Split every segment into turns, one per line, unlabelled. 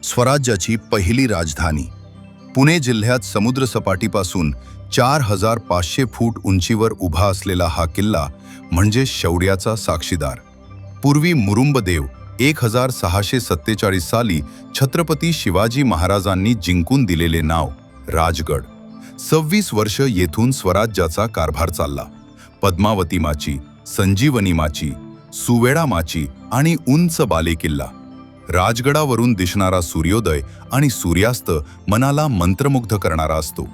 स्वराज्याची पहिली राजधानी. पुणे जिल्ह्यात समुद्रसपाटीपासून 4500 फूट उंचीवर उभा असलेला हा किल्ला म्हणजे शौर्याचा साक्षीदार. पूर्वी मुरुंबदेव 1647 साली छत्रपती शिवाजी महाराजांनी जिंकून दिलेले नाव राजगड. 26 वर्ष येथून स्वराज्याचा कारभार चालला. पद्मावती माची, संजीवनी माची, सुवेडा माची आणि उंच बालेकिल्ला. राजगडावरून दिसणारा सूर्योदय आणि सूर्यास्त मनाला मंत्रमुग्ध करणारा असतो.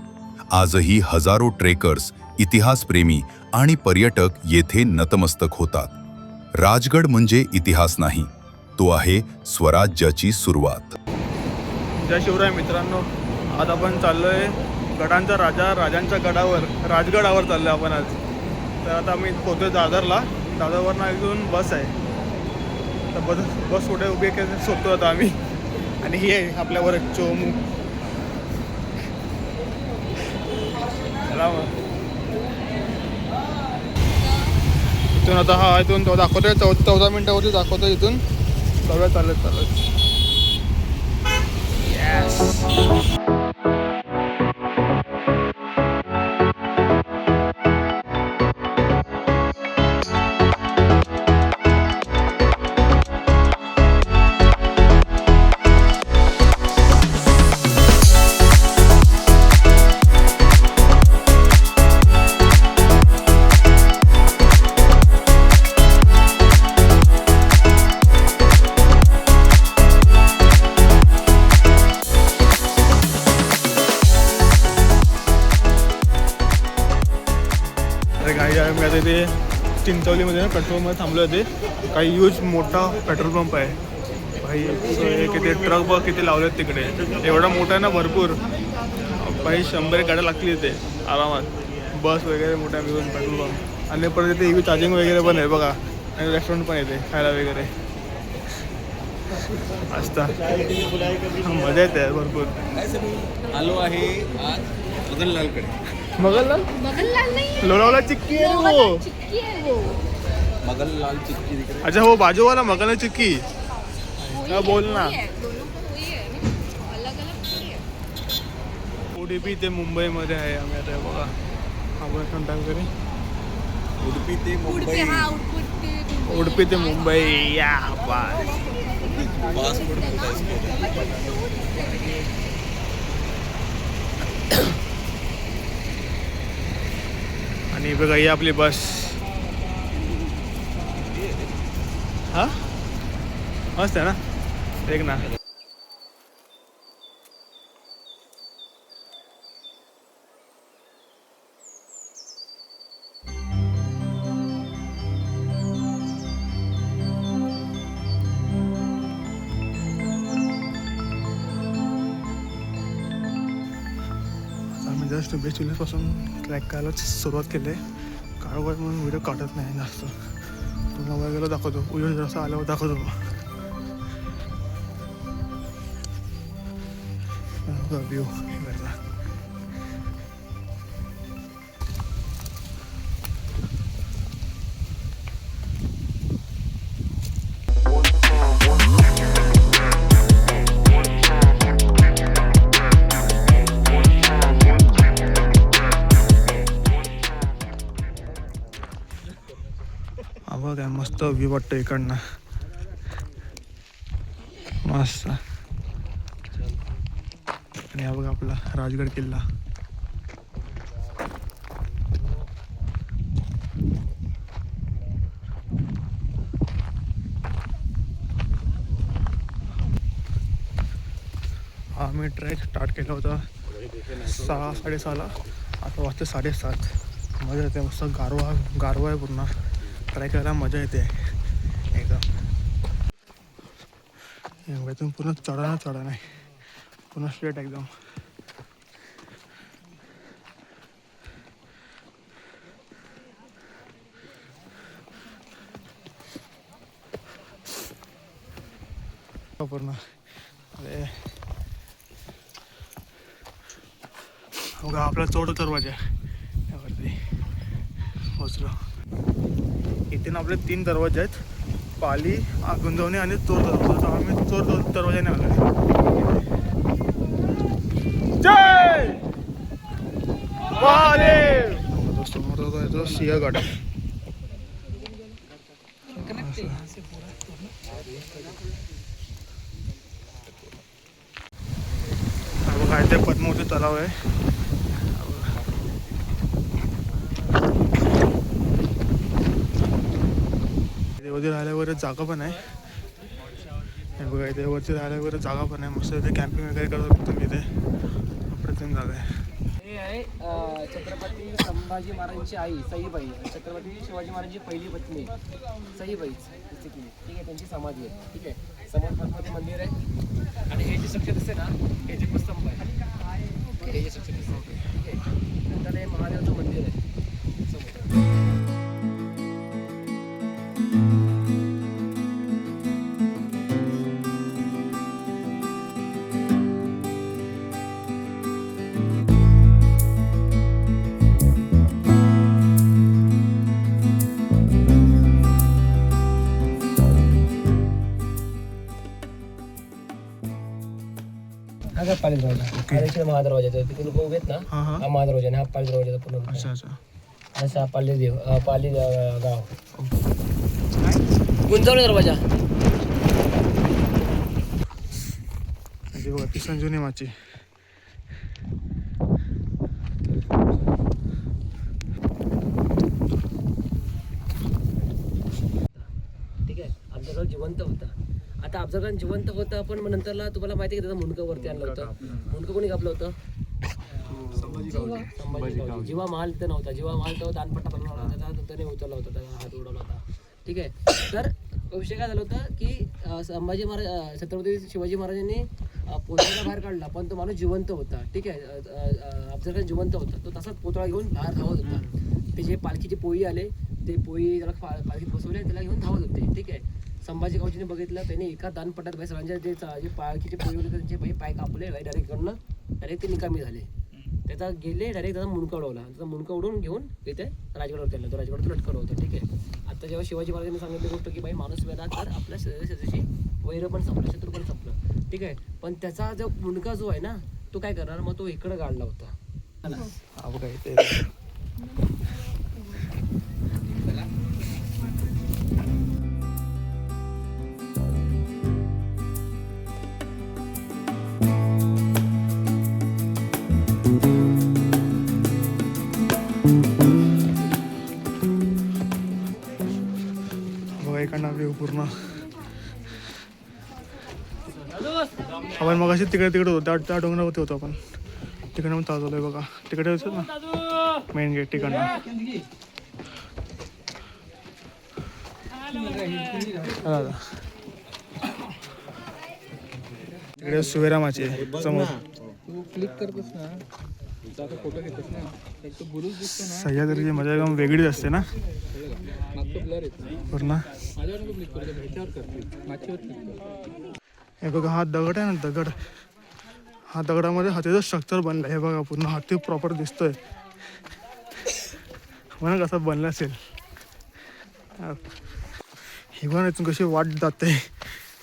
आजही हजारो ट्रेकर्स, इतिहासप्रेमी आणि पर्यटक येथे नतमस्तक होतात. राजगड म्हणजे इतिहास नाही, तो आहे स्वराज्याची सुरुवात.
जय शिवराय मित्रांनो, आज आपण चाललोय गडांचा राजा राजांच्या गडावर राजगडावर चाललोय आपण आज. तर आता आम्ही पोहोचतोय दादरला. दादरवरनं इथून बस आहे. तर बस कुठे उभी आहे शोधतो आता आम्ही. आणि ही आहे आपल्यावर चोमू. इथून आता हा इथून तो दाखवतोय 14 मिनिटावरती दाखवतो. इथून सगळं चालत येस. मी आता इथे चिंचवलीमध्ये ना पेट्रोलमध्ये थांबलो होते. काही यूज मोठा पेट्रोल पंप आहे भाई. किती ट्रक बघ किती लावले आहेत तिकडे. एवढा मोठा आहे ना, भरपूर भाई. 100 गाड्या लागतील इथे आरामात. बस वगैरे मोठा मिळून पेट्रोल पंप. आणि परत इथे EV चार्जिंग वगैरे पण आहे बघा. आणि रेस्टॉरंट पण येते खायला वगैरे असता. मजा येते भरपूर.
आलो आहे आज मगनलालकडे.
मगनलाल
नहीं,
लोणावला चिक्की है वो.
मगनलाल चिक्की दिख रही है.
अच्छा वो बाजू वाला मगनलाल चिक्की. क्या बोलना. उडुपी ते मुंबईमध्ये आहे. आम्ही आता बघा आपण कंटाळ करी.
उडुपी ते मुंबई.
उडुपी ते मुंबई या बास.
पासपोर्ट मिलता है इसको.
आणि बघा ही आपली बस. हा मस्त आहे ना, एक ना. आम्ही जस्ट बेस्ट विलेजपासून ट्रॅक करायला सुरुवात केली आहे. काळवड म्हणून व्हिडिओ काढत नाही जास्त. तुम्हाला वगैरे दाखवतो. उजेड जसं आल्यावर दाखवतो. व्ह्यू घरचा. काय मस्त व्ह्यू वाटतं इकडनं. मस्त. आणि हा बघा आपला राजगड किल्ला. आम्ही ट्रेक स्टार्ट केला होता 6-6:30ला. आता वाजते 7:30. मजा येते. मस्त गारवा आहे पूर्ण. ट्राय करायला मजा येते एकदम. इथून पूर्ण चढा नाही, पूर्ण स्ट्रेट एकदम. पूर्ण अरे बघा आपला चौथा दरवाजा यावरती पोचलो. इथे ना आपले 3 दरवाजे आहेत. पाली, गुंजवणे आणि चोर दरवाजा. आम्ही चोर दरवाजाने आलो. जो सिंहगड आहे. हा बघा इथे पद्मावती तलाव आहे. वरती राहिल्यावर जागा पण आहे. हे बघा इथे वरती राहिल्यावर जागा पण आहे. मस्त इथे कॅम्पिंग वगैरे करू शकतो तुम्ही. इथे अप्रतिम जागा आहे.
हे आहे छत्रपती संभाजी महाराजांची आई सईबाई. छत्रपती शिवाजी महाराजांची पहिली पत्नी सईबाईच बेसिकली. ठीक आहे, त्यांची समाधी आहे. ठीक आहे, समोर पद्मावती मंदिर आहे आणि हे जे सक्ष दिसते ना हे जे स्तंभ आहे, हे जे सक्ष दिसते. ठीक आहे, नंतर हे महादेवाचं मंदिर आहे समोर. हा काय पाली दरवाजा महादरवाजा तिथे लोक उभे आहेत ना.
हा हा
हा महादरवाजा आणि हा पाली दरवाजा पूर्ण.
अच्छा अच्छा.
असा पाली देव पाली गाव. गुंजवणे दरवाजा.
हे बघा ती संजीवनी माची.
ठीक आहे, अफजलखान जिवंत होता. आता अफजलखान जिवंत होता पण मग नंतरला तुम्हाला माहिती आहे की त्याचं मुंडकं वरती आणलं होतं. मुंडकं कोणी कापलं होतं? संभाजी गावजी. जिवा महाल तिथं नव्हता. जिवा महाल तो दानपट्टा बनवला होता, त्याने उचलला होता, त्याचा हात उडवला होता. ठीक आहे, तर विषय काय झाला होता की संभाजी महाराज छत्रपती शिवाजी महाराजांनी पुतळा बाहेर काढला पण तो माणूस जिवंत होता. ठीक आहे, अफजलखान जिवंत होता. तो तसाच पुतळा घेऊन बाहेर धावत होता. ते जे पालखीची पोळी आले ते पोळी त्याला पालखीत बसवले त्याला घेऊन धावत होते. ठीक आहे, संभाजी गावजीने बघितलं, त्यांनी एका दानपट्ट्यात बाई सगळ्यांच्या जे पालखीचे पोळी होते त्यांचे पाय कापले. डायरेक्ट ते निकामी झाले. त्याचा गेले डायरेक्ट त्याचा मुंडका उडवला. त्याचा मुंडका उडवून घेऊन इथे राजगडावर त्यांना तो राजगडावर लटकवलं होतं. ठीक आहे, आता जेव्हा शिवाजी महाराजांनी सांगितली गोष्ट की बाई माणूस मेला तर आपल्या शत्रूची वैर पण संपलं, शत्रू पण संपलं. ठीक आहे, पण त्याचा जो मुंडका जो आहे ना तो काय करणार, मग तो इकडं गाडला होता.
हा बघा इथे बघा इकडनं व्ह्यू पूर्ण. आपण मग अशी तिकडे होतो त्या डोंगरावरती होतो आपण. तिकडे पण चालवलोय बघा. तिकडे होतो ना मेन गेट तिकडनं. तिकडे सुवेरामाची आहे समोर. सह्याद्रीची मजा एकदम वेगळीच असते ना पूर्ण. हे बघा हा दगड आहे ना दगड. हा दगडामध्ये हातीचं स्ट्रक्चर बनलं. हे बघा पूर्ण हाती प्रॉपर दिसतोय. म्हणून कसं बनलं असेल. ही पण इथून कशी वाट जाते.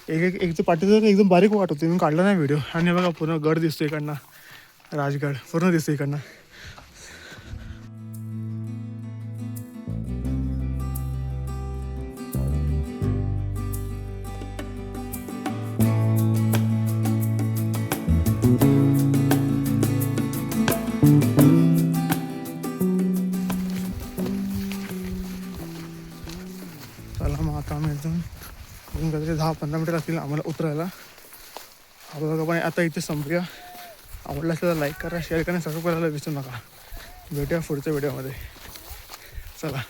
एक पाठीचं एकदम बारीक वाट होती. मी काढला नाही व्हिडिओ. आणि बघा पूर्ण गड दिसतो इकडनं. राजगड पूर्ण दिसतो इकडनं. चला मग आता आम्ही एकदम काहीतरी 10-15 मिनिटं लागतील आम्हाला उतरायला. बघा पण आता इथे संपूया. आवडला असेल तर लाईक करा, शेअर करा, सबस्क्राईब करायला विसरू नका. भेटूया पुढच्या व्हिडिओमध्ये. चला.